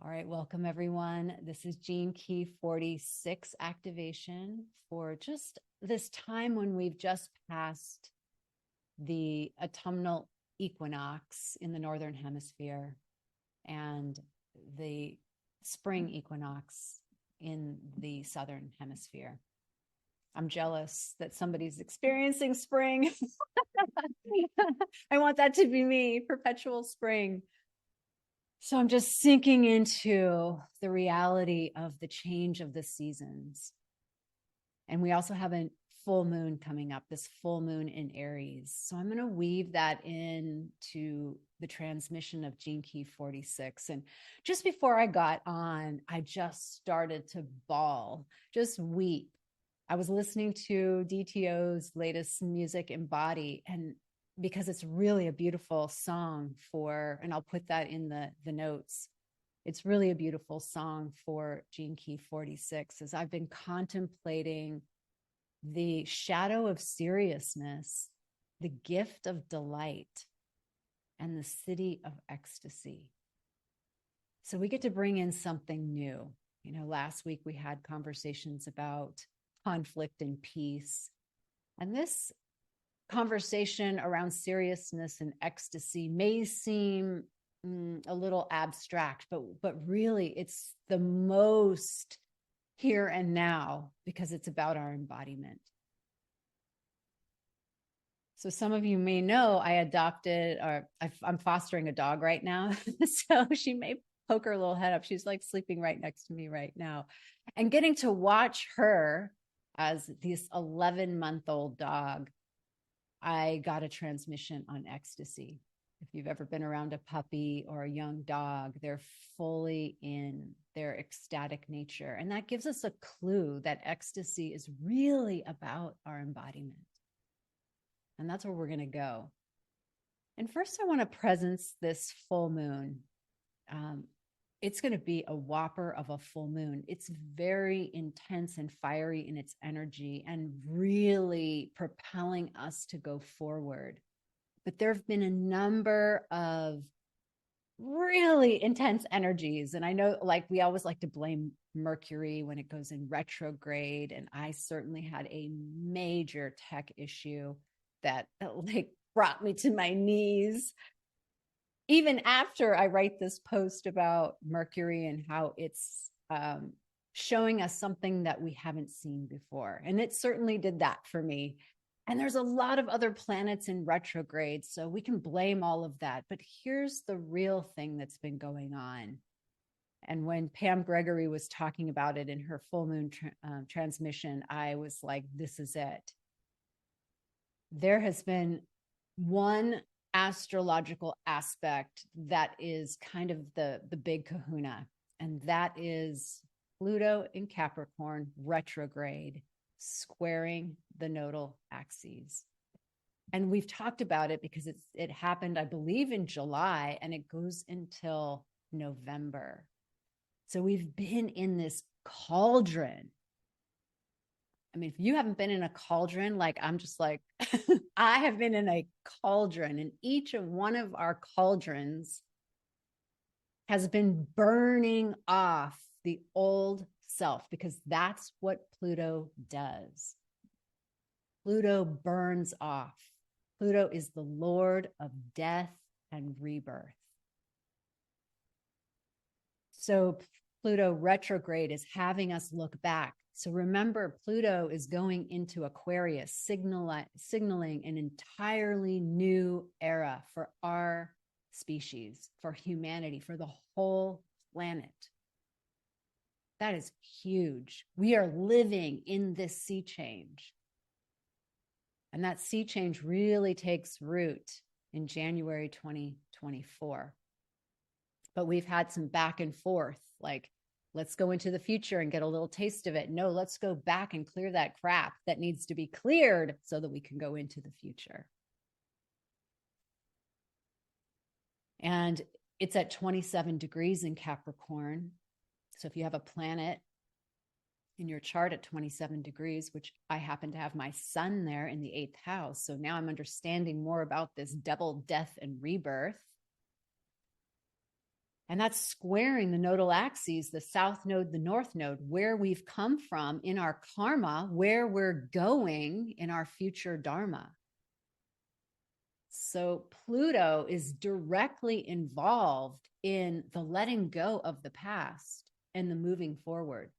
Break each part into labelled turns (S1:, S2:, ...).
S1: All right, welcome everyone. This is Gene Key 46 activation for just this time when we've just passed the autumnal equinox in the Northern Hemisphere and the spring equinox in the Southern Hemisphere. I'm jealous that somebody's experiencing spring. I want that to be me, perpetual spring. So I'm just sinking into the reality of the change of the seasons. And we also have a full moon coming up, this full moon in Aries. So I'm going to weave that into the transmission of Gene Key 46. And just before I got on, I just started to bawl, just weep. I was listening to DTO's latest music, Embody, and because it's really a beautiful song for, and I'll put that in the notes. It's really a beautiful song for Gene Key 46 as I've been contemplating the shadow of seriousness, the gift of delight, and the city of ecstasy. So we get to bring in something new. You know, last week we had conversations about conflict and peace. And this conversation around seriousness and ecstasy may seem a little abstract, but really it's the most here and now because it's about our embodiment. So some of you may know I adopted, or I'm fostering a dog right now. So she may poke her little head up. She's like sleeping right next to me right now. And getting to watch her as this 11-month-old dog, I got a transmission on ecstasy. If you've ever been around a puppy or a young dog, they're fully in their ecstatic nature. And that gives us a clue that ecstasy is really about our embodiment. And that's where we're going to go. And first, I want to presence this full moon. It's going to be a whopper of a full moon. It's very intense and fiery in its energy and really propelling us to go forward. But there have been a number of really intense energies. And I know, like, we always like to blame Mercury when it goes in retrograde. And I certainly had a major tech issue that like brought me to my knees. Even after I write this post about Mercury and how it's showing us something that we haven't seen before. And it certainly did that for me. And there's a lot of other planets in retrograde, so we can blame all of that. But here's the real thing that's been going on. And when Pam Gregory was talking about it in her full moon transmission, I was like, this is it. There has been one astrological aspect that is kind of the big kahuna, and that is Pluto in Capricorn retrograde, squaring the nodal axes. And we've talked about it because it happened, I believe, in July, and it goes until November. So we've been in this cauldron. I mean, if you haven't been in a cauldron, like I'm just like, I have been in a cauldron, and each of one of our cauldrons has been burning off the old self, because that's what Pluto does. Pluto burns off. Pluto is the Lord of death and rebirth. So Pluto retrograde is having us look back. So remember, Pluto is going into Aquarius, signaling an entirely new era for our species, for humanity, for the whole planet. That is huge. We are living in this sea change. And that sea change really takes root in January 2024. But we've had some back and forth, like, let's go into the future and get a little taste of it. No, let's go back and clear that crap that needs to be cleared so that we can go into the future. And it's at 27 degrees in Capricorn. So if you have a planet in your chart at 27 degrees, which I happen to have my sun there in the 8th house. So now I'm understanding more about this double death and rebirth. And that's squaring the nodal axes, the south node, the north node, where we've come from in our karma, where we're going in our future dharma. So Pluto is directly involved in the letting go of the past and the moving forward.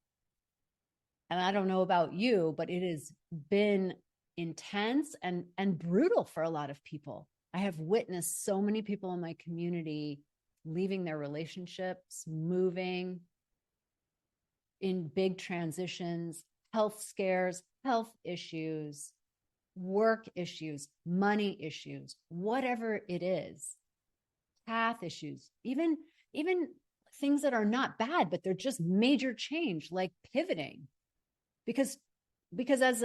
S1: And I don't know about you, but it has been intense and brutal for a lot of people. I have witnessed so many people in my community leaving their relationships, moving in big transitions, health scares, health issues, work issues, money issues, whatever it is, path issues, even things that are not bad, but they're just major change, like pivoting. Because as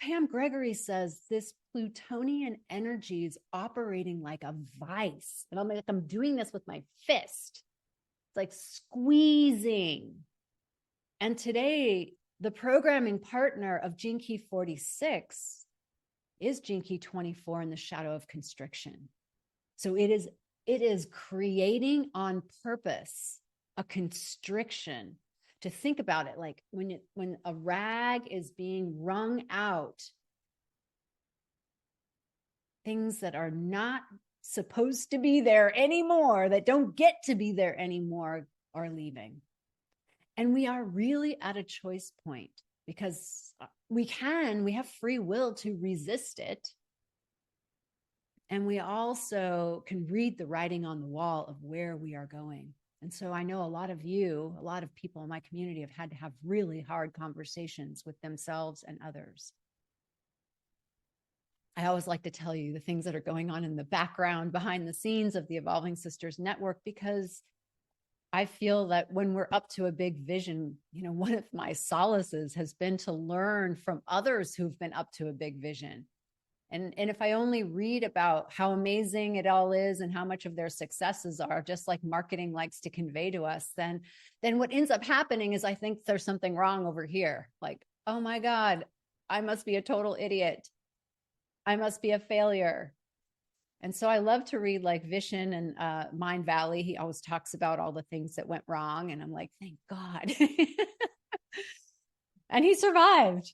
S1: Pam Gregory says, this Plutonian energy is operating like a vice. And I'm doing this with my fist. It's like squeezing. And today, the programming partner of Gene Key 46 is Gene Key 24 in the shadow of constriction. So it is creating on purpose a constriction. To think about it, like when a rag is being wrung out, things that are not supposed to be there anymore, that don't get to be there anymore, are leaving. And we are really at a choice point, because we have free will to resist it. And we also can read the writing on the wall of where we are going. And so I know a lot of people in my community have had to have really hard conversations with themselves and others. I always like to tell you the things that are going on in the background, behind the scenes of the Evolving Sisters Network, because I feel that when we're up to a big vision, one of my solaces has been to learn from others who've been up to a big vision. And if I only read about how amazing it all is and how much of their successes are, just like marketing likes to convey to us, then what ends up happening is I think there's something wrong over here. Like, oh my God, I must be a total idiot. I must be a failure. And so I love to read like Vishen and Mind Valley. He always talks about all the things that went wrong. And I'm like, thank God. And he survived.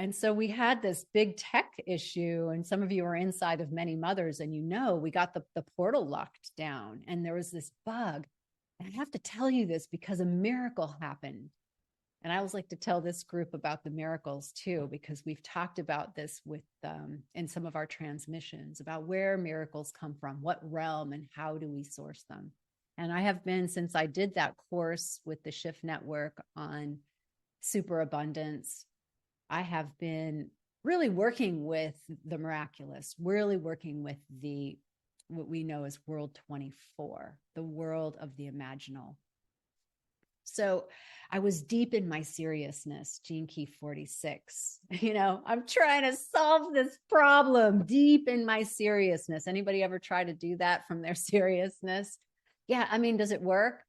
S1: And so we had this big tech issue, and some of you are inside of Many Mothers, and we got the portal locked down, and there was this bug. And I have to tell you this because a miracle happened. And I always like to tell this group about the miracles too, because we've talked about this with in some of our transmissions about where miracles come from, what realm, and how do we source them. And I have been, since I did that course with the Shift Network on superabundance, I have been really working with the miraculous, really working with what we know as World 24, the world of the imaginal. So I was deep in my seriousness, Gene Key 46. I'm trying to solve this problem deep in my seriousness. Anybody ever try to do that from their seriousness? Yeah. I mean, does it work?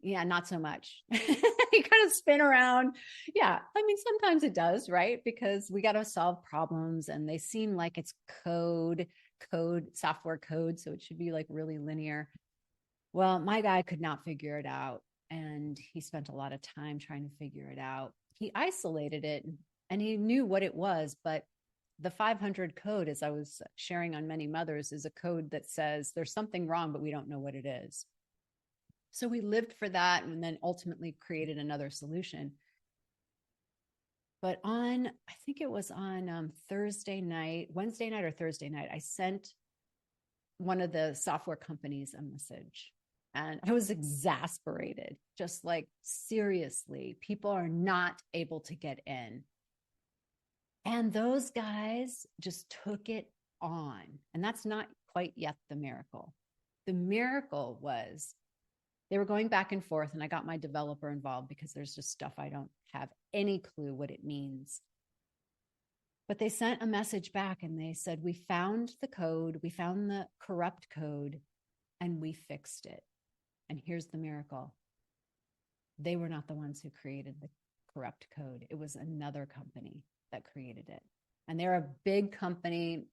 S1: Yeah, not so much. You kind of spin around. Yeah. I mean, sometimes it does, right? Because we got to solve problems and they seem like it's software code. So it should be like really linear. Well, my guy could not figure it out. And he spent a lot of time trying to figure it out. He isolated it and he knew what it was. But the 500 code, as I was sharing on Many Mothers, is a code that says there's something wrong, but we don't know what it is. So we lived for that and then ultimately created another solution. But I think it was on Wednesday night or Thursday night, I sent one of the software companies a message. And I was exasperated, just like, seriously, people are not able to get in. And those guys just took it on. And that's not quite yet the miracle. The miracle was they were going back and forth, and I got my developer involved because there's just stuff I don't have any clue what it means. But they sent a message back and they said, we found the code, we found the corrupt code, and we fixed it. And here's the miracle. They were not the ones who created the corrupt code. It was another company that created it. And they're a big company.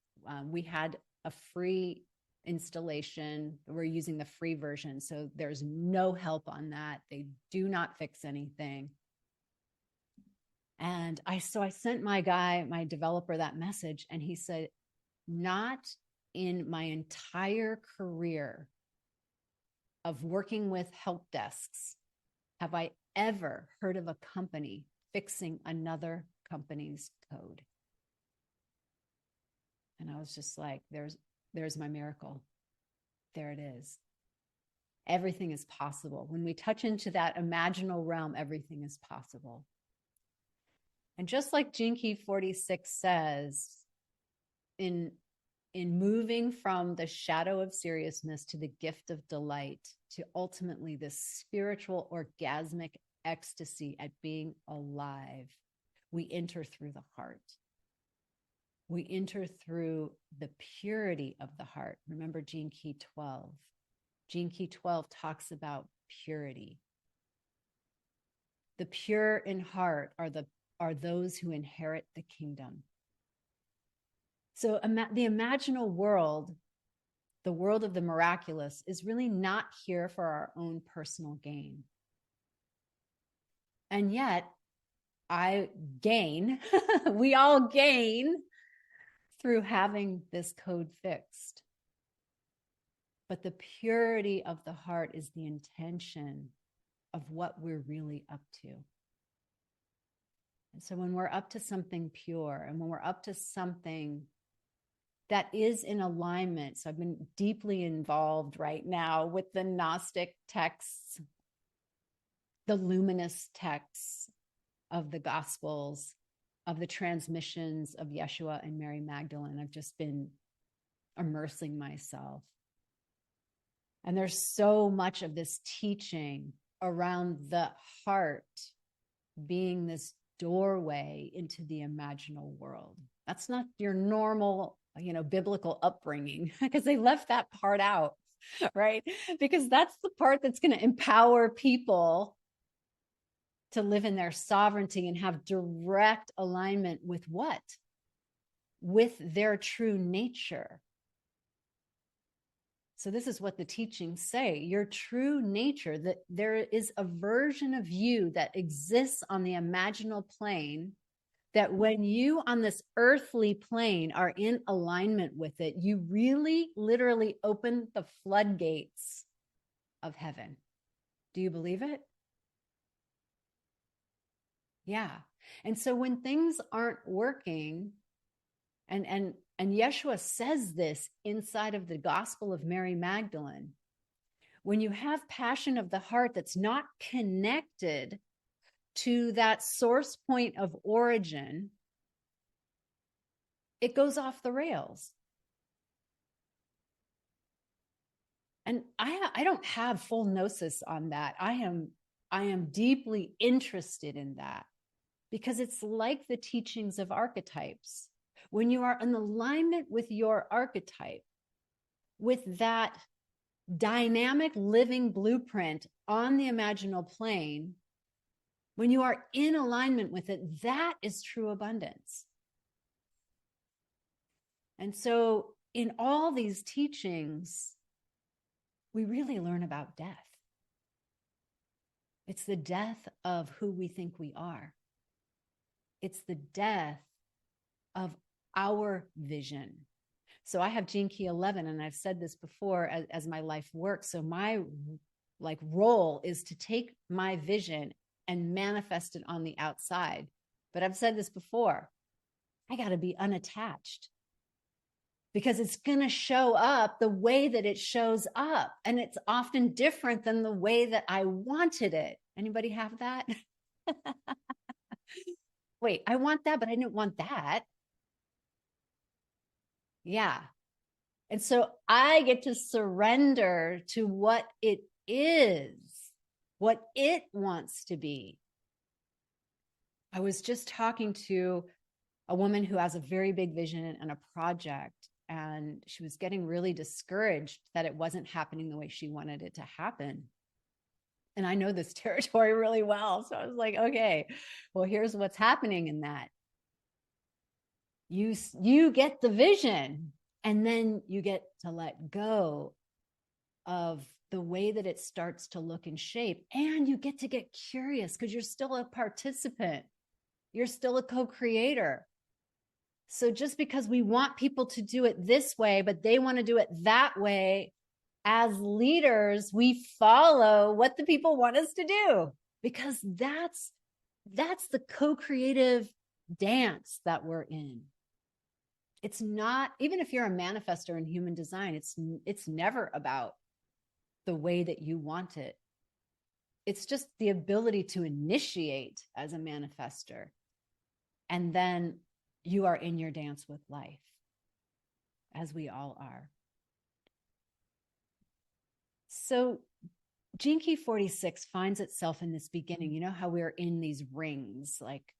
S1: We had a free installation. We're using the free version, so there's no help on that. They do not fix anything. And I sent my developer, that message, and he said, not in my entire career of working with help desks have I ever heard of a company fixing another company's code. And I was just like, there's my miracle. There it is. Everything is possible. When we touch into that imaginal realm, everything is possible. And just like Gene Key 46 says, in moving from the shadow of seriousness to the gift of delight, to ultimately this spiritual orgasmic ecstasy at being alive, we enter through the heart. We enter through the purity of the heart. Remember Gene Key 12. Gene Key 12 talks about purity. The pure in heart are those who inherit the kingdom. So the imaginal world, the world of the miraculous, is really not here for our own personal gain. And yet, I gain, we all gain through having this code fixed. But the purity of the heart is the intention of what we're really up to. And so when we're up to something pure, and when we're up to something that is in alignment, so I've been deeply involved right now with the Gnostic texts, the luminous texts of the Gospels, of the transmissions of Yeshua and Mary Magdalene. I've just been immersing myself. And there's so much of this teaching around the heart being this doorway into the imaginal world. That's not your normal, biblical upbringing, because they left that part out, right? Because that's the part that's going to empower people to live in their sovereignty and have direct alignment with what? With their true nature. So this is what the teachings say. Your true nature, that there is a version of you that exists on the imaginal plane, that when you on this earthly plane are in alignment with it, you really literally open the floodgates of heaven. Do you believe it? Yeah. And so when things aren't working, and Yeshua says this inside of the Gospel of Mary Magdalene, when you have passion of the heart that's not connected to that source point of origin, it goes off the rails. And I don't have full gnosis on that. I am deeply interested in that, because it's like the teachings of archetypes. When you are in alignment with your archetype, with that dynamic living blueprint on the imaginal plane, when you are in alignment with it, that is true abundance. And so in all these teachings, we really learn about death. It's the death of who we think we are. It's the death of our vision. So I have Gene Key 11, and I've said this before as my life works. So my role is to take my vision and manifest it on the outside. But I've said this before, I got to be unattached, because it's going to show up the way that it shows up. And it's often different than the way that I wanted it. Anybody have that? Wait, I want that, but I didn't want that. Yeah. And so I get to surrender to what it is, what it wants to be. I was just talking to a woman who has a very big vision and a project, and she was getting really discouraged that it wasn't happening the way she wanted it to happen. And I know this territory really well. So I was like, okay, well, here's what's happening in that. You get the vision. And then you get to let go of the way that it starts to look and shape. And you get to get curious because you're still a participant. You're still a co-creator. So just because we want people to do it this way, but they want to do it that way, as leaders, we follow what the people want us to do, because that's the co-creative dance that we're in. It's not, even if you're a manifestor in human design, it's never about the way that you want it. It's just the ability to initiate as a manifestor. And then you are in your dance with life, as we all are. So Gene Key 46 finds itself in this beginning. You know how we're in these rings, like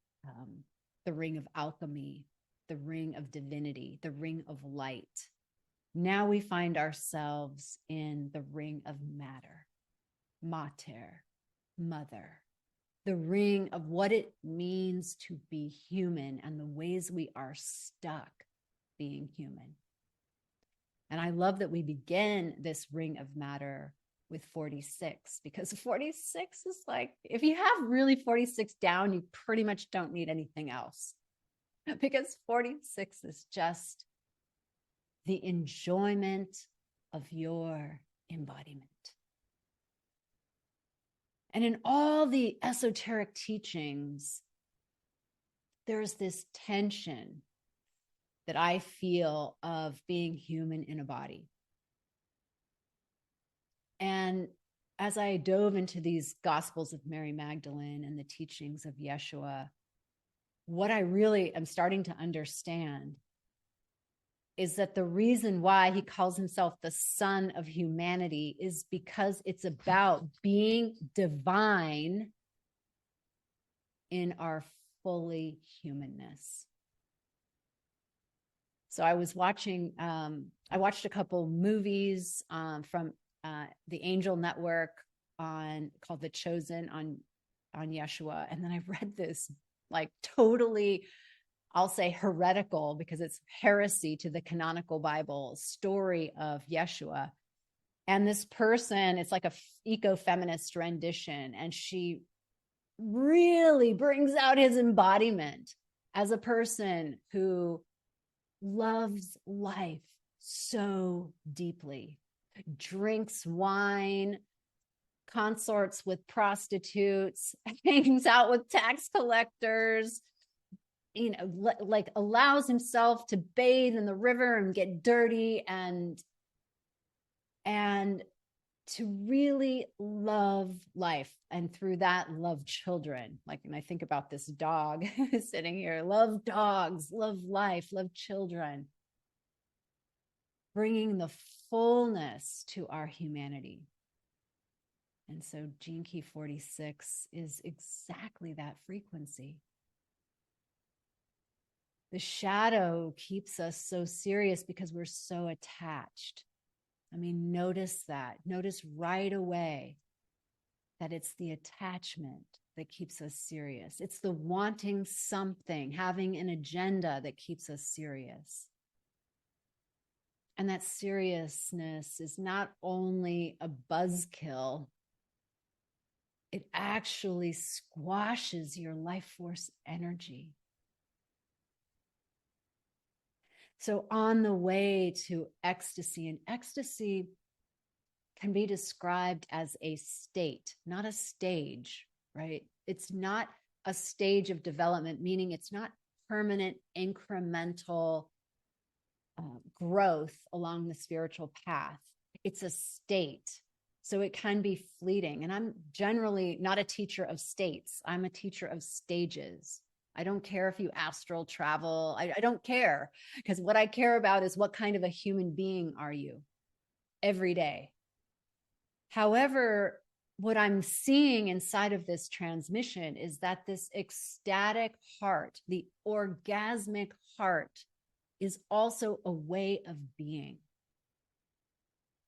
S1: the ring of alchemy, the ring of divinity, the ring of light. Now we find ourselves in the ring of matter, mater, mother, the ring of what it means to be human and the ways we are stuck being human. And I love that we begin this ring of matter with 46, because 46 is like, if you have really 46 down, you pretty much don't need anything else, because 46 is just the enjoyment of your embodiment. And in all the esoteric teachings, there's this tension that I feel of being human in a body. And as I dove into these Gospels of Mary Magdalene and the teachings of Yeshua, what I really am starting to understand is that the reason why he calls himself the Son of Humanity is because it's about being divine in our fully humanness. So I was watching, I watched a couple movies from the Angel Network called The Chosen on Yeshua. And then I read this like totally, I'll say heretical, because it's heresy to the canonical Bible story of Yeshua. And this person, it's like a eco-feminist rendition, and she really brings out his embodiment as a person who loves life so deeply, drinks wine, consorts with prostitutes, hangs out with tax collectors, you know, like allows himself to bathe in the river and get dirty, and to really love life, and through that love children. Like when I think about this dog sitting here, love dogs, love life, love children, bringing the fullness to our humanity. And so Gene Key 46 is exactly that frequency. The shadow keeps us so serious because we're so attached. I mean, notice that. Notice right away that it's the attachment that keeps us serious. It's the wanting something, having an agenda that keeps us serious. And that seriousness is not only a buzzkill, it actually squashes your life force energy. So on the way to ecstasy, and ecstasy can be described as a state, not a stage, right? It's not a stage of development, meaning it's not permanent, incremental growth along the spiritual path. It's a state. So it can be fleeting. And I'm generally not a teacher of states. I'm a teacher of stages. I don't care if you astral travel. I don't care, because what I care about is what kind of a human being are you every day. However, what I'm seeing inside of this transmission is that this ecstatic heart, the orgasmic heart, is also a way of being.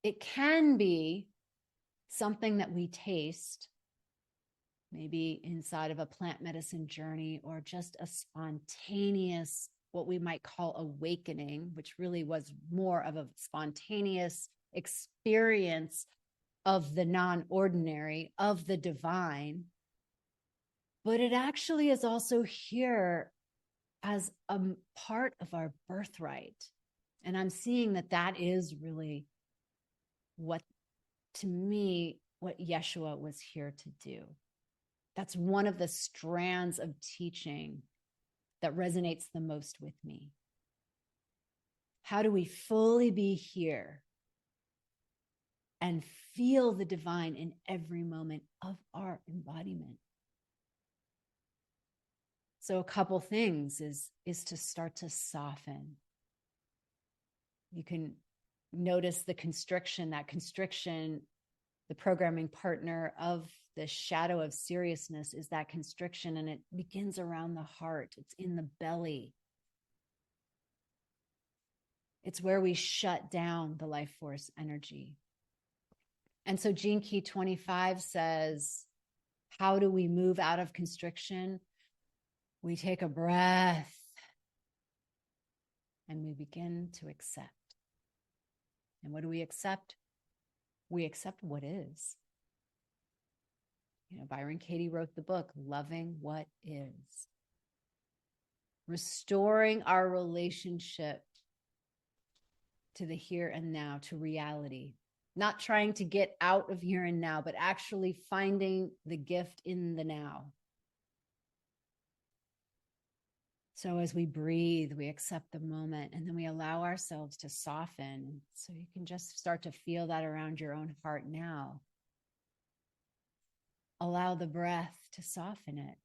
S1: It can be something that we taste, maybe inside of a plant medicine journey, or just a spontaneous what we might call awakening, which really was more of a spontaneous experience of the non-ordinary, of the divine. But it actually is also here as a part of our birthright. And I'm seeing that that is really what, to me, what Yeshua was here to do. That's one of the strands of teaching that resonates the most with me. How do we fully be here and feel the divine in every moment of our embodiment? So a couple things is to start to soften. You can notice the constriction, the programming partner of the shadow of seriousness is that constriction, and it begins around the heart. It's in the belly. It's where we shut down the life force energy. And so Gene Key 25 says, how do we move out of constriction? We take a breath and we begin to accept. And what do we accept? We accept what is. You know, Byron Katie wrote the book, Loving What Is. Restoring our relationship to the here and now, to reality. Not trying to get out of here and now, but actually finding the gift in the now. So as we breathe, we accept the moment, and then we allow ourselves to soften. So you can just start to feel that around your own heart now. Allow the breath to soften it.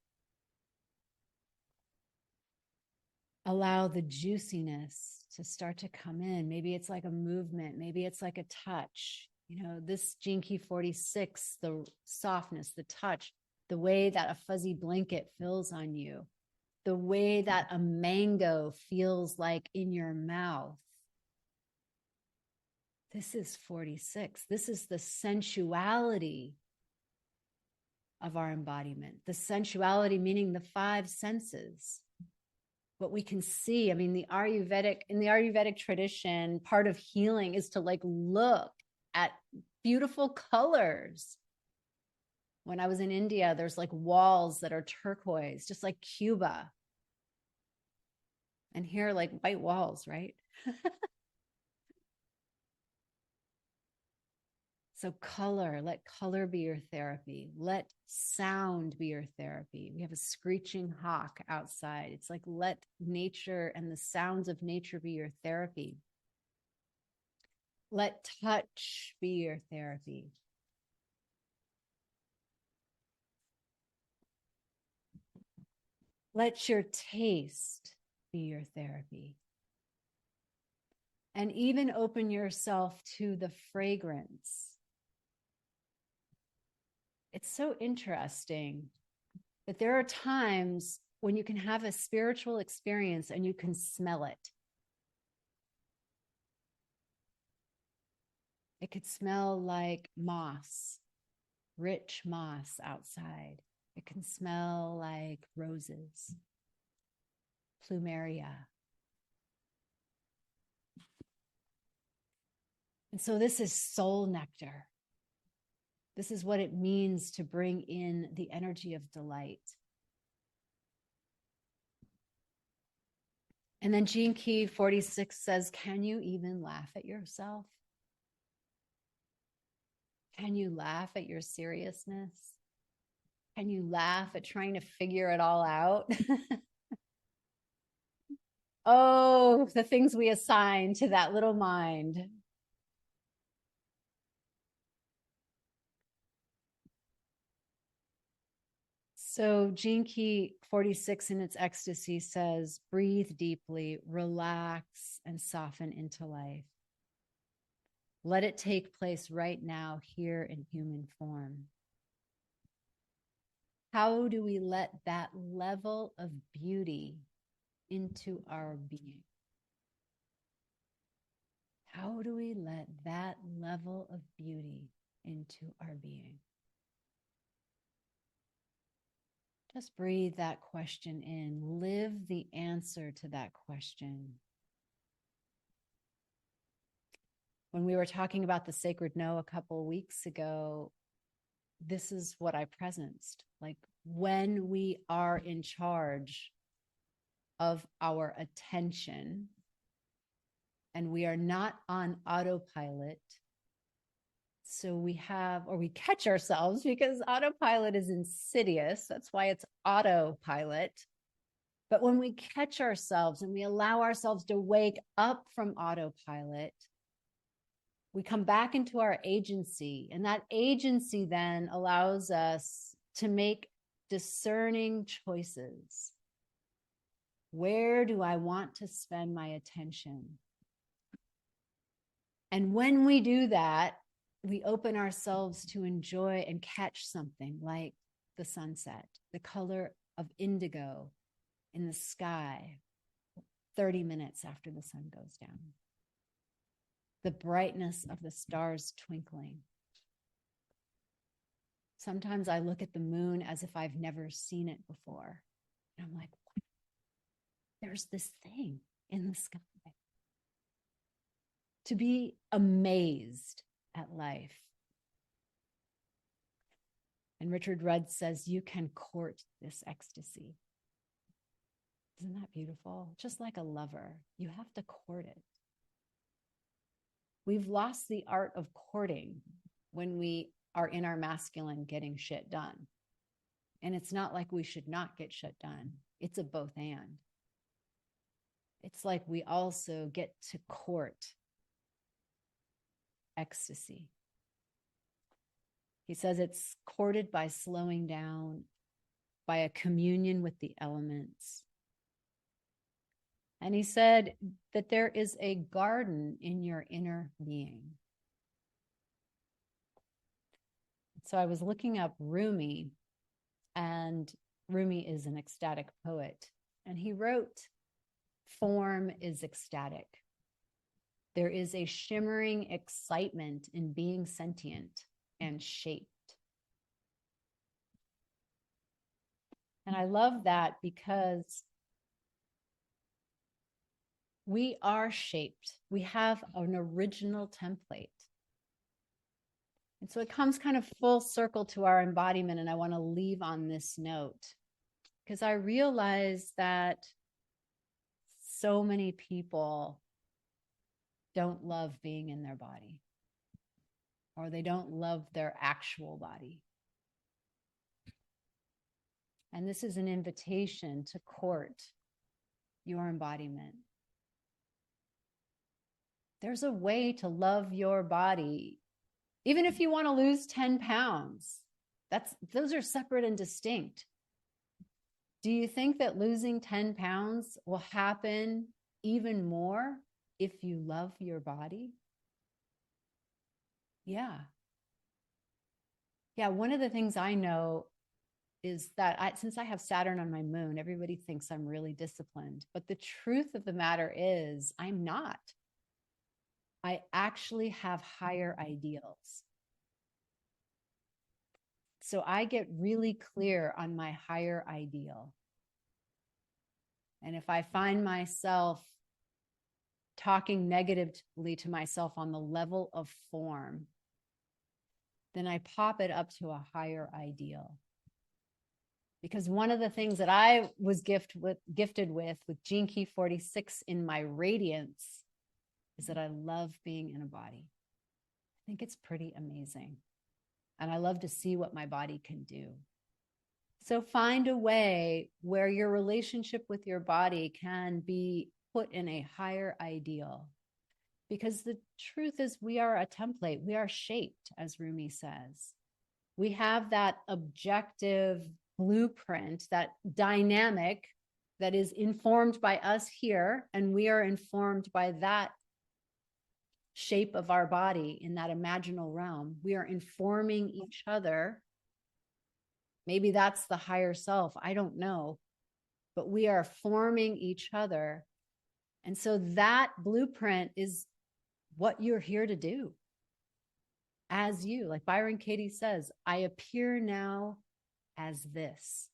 S1: Allow the juiciness to start to come in. Maybe it's like a movement. Maybe it's like a touch. You know, this Gene Key 46, the softness, the touch, the way that a fuzzy blanket feels on you, the way that a mango feels like in your mouth. This is 46. This is the sensuality of our embodiment. The sensuality meaning the five senses. What we can see. I mean, in the Ayurvedic tradition, part of healing is to like look at beautiful colors. When I was in India, there's like walls that are turquoise, just like Cuba. And here, like white walls, right? So color, let color be your therapy. Let sound be your therapy. We have a screeching hawk outside. It's like, let nature and the sounds of nature be your therapy. Let touch be your therapy. Let your taste be your therapy. And even open yourself to the fragrance. It's so interesting that there are times when you can have a spiritual experience and you can smell it. It could smell like moss, rich moss outside. It can smell like roses, plumeria. And so this is soul nectar. This is what it means to bring in the energy of delight. And then Gene Key 46 says, can you even laugh at yourself? Can you laugh at your seriousness? Can you laugh at trying to figure it all out? Oh, the things we assign to that little mind. So Gene Key 46 in its ecstasy says, breathe deeply, relax, and soften into life. Let it take place right now here in human form. How do we let that level of beauty into our being? How do we let that level of beauty into our being? Just breathe that question in. Live the answer to that question. When we were talking about the sacred no a couple of weeks ago, this is what I presenced. Like when we are in charge of our attention and we are not on autopilot, so we have, or we catch ourselves because autopilot is insidious. That's why it's autopilot. But when we catch ourselves and we allow ourselves to wake up from autopilot, we come back into our agency. And that agency then allows us to make discerning choices. Where do I want to spend my attention? And when we do that, we open ourselves to enjoy and catch something like the sunset, the color of indigo in the sky 30 minutes after the sun goes down, the brightness of the stars twinkling. Sometimes I look at the moon as if I've never seen it before. And I'm like, what? There's this thing in the sky. To be amazed at life. And Richard Rudd says, you can court this ecstasy. Isn't that beautiful? Just like a lover, you have to court it. We've lost the art of courting when we are in our masculine getting shit done. And it's not like we should not get shit done. It's a both and. It's like we also get to court ecstasy. He says it's courted by slowing down, by a communion with the elements. And he said that there is a garden in your inner being. So I was looking up Rumi, and Rumi is an ecstatic poet. And he wrote, form is ecstatic. There is a shimmering excitement in being sentient and shaped. And I love that because we are shaped. We have an original template. And so it comes kind of full circle to our embodiment. And I want to leave on this note because I realize that so many people don't love being in their body, or they don't love their actual body. And this is an invitation to court your embodiment. There's a way to love your body, even if you want to lose 10 pounds. Those are separate and distinct. Do you think that losing 10 pounds will happen even more if you love your body? Yeah. Yeah, one of the things I know is that since I have Saturn on my moon, everybody thinks I'm really disciplined. But the truth of the matter is I'm not. I actually have higher ideals. So I get really clear on my higher ideal. And if I find myself talking negatively to myself on the level of form, then I pop it up to a higher ideal. Because one of the things that I was gifted with Gene Key 46 in my radiance is that I love being in a body. I think it's pretty amazing. And I love to see what my body can do. So find a way where your relationship with your body can be put in a higher ideal. Because the truth is we are a template. We are shaped, as Rumi says. We have that objective blueprint, that dynamic that is informed by us here, and we are informed by that shape of our body in that imaginal realm. We are informing each other. Maybe that's the higher self. I don't know. But we are forming each other. And so that blueprint is what you're here to do as you. Like Byron Katie says, I appear now as this.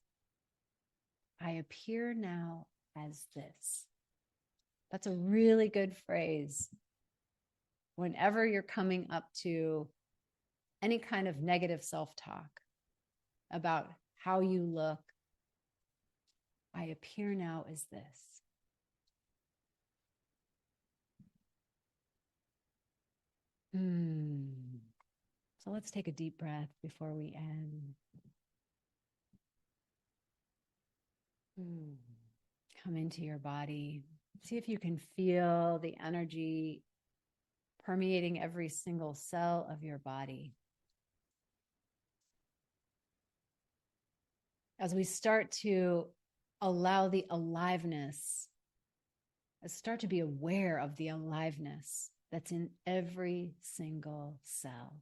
S1: I appear now as this. That's a really good phrase. Whenever you're coming up to any kind of negative self-talk about how you look, I appear now as this. So let's take a deep breath before we end. Come into your body. See if you can feel the energy permeating every single cell of your body. As we start to allow the aliveness, start to be aware of the aliveness that's in every single cell.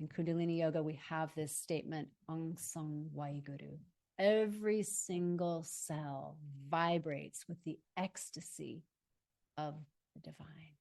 S1: In Kundalini Yoga, we have this statement, Aung San Waiguru. Every single cell vibrates with the ecstasy of the divine.